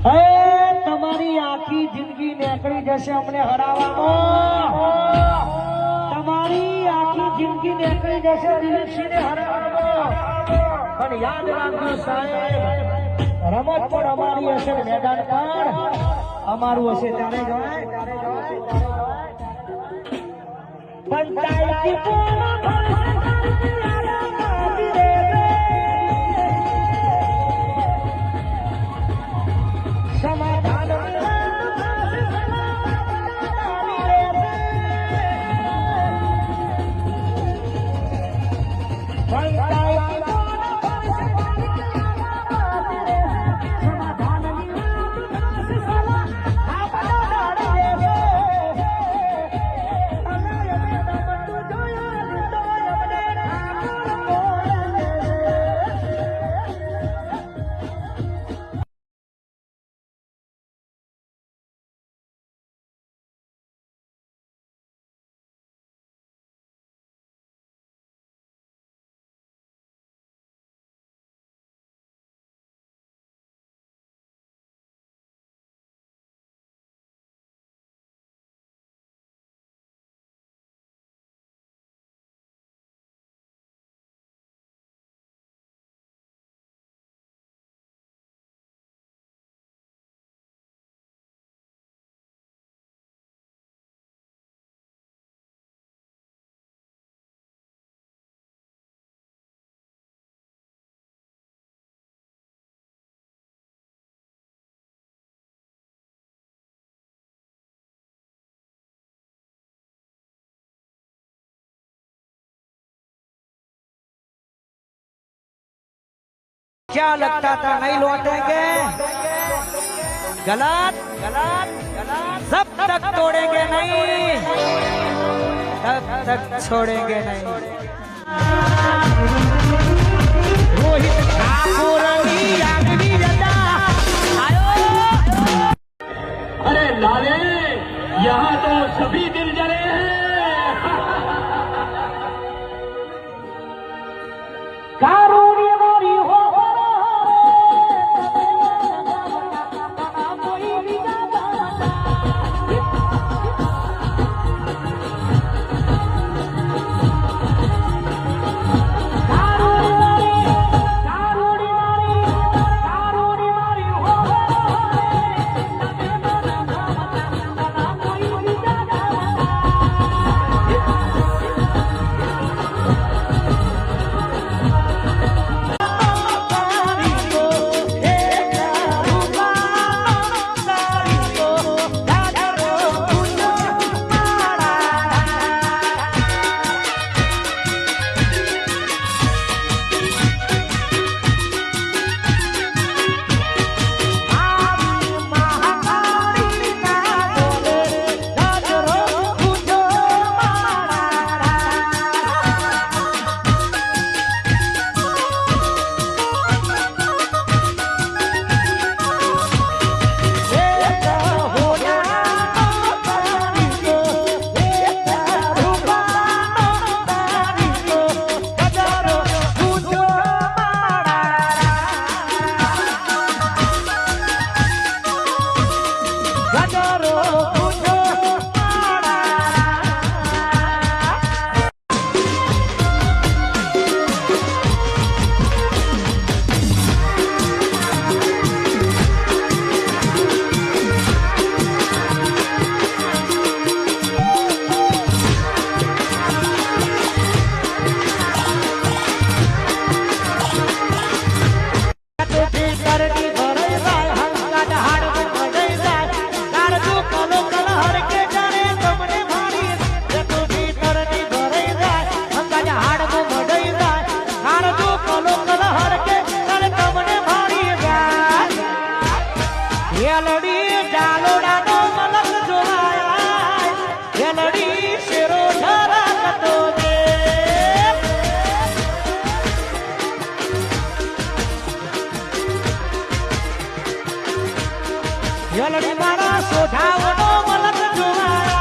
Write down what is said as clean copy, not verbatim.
તમારી આખી જિંદગી નીકળી જશે અમને હરાવવામાં. તમારી આખી જિંદગી નીકળી જશે દિલીપસિંહને હરાવવામાં. પણ યાદ રાખજો સાહેબ, રમત પણ અમારી હશે, મેદાન પણ અમારું હશે. ત્યારે જવાય પંચાયતી સમાધાન क्या लगता था नहीं लौटेंगे? गलत गलत गलत. जब तक तोड़ेंगे नहीं तब तक छोड़ेंगे नहीं. रोहित ठाकुर अरे लाले, यहाँ तो सभी दिल जले हैं. યલડી મારા સોઢાવનો મલક જોવા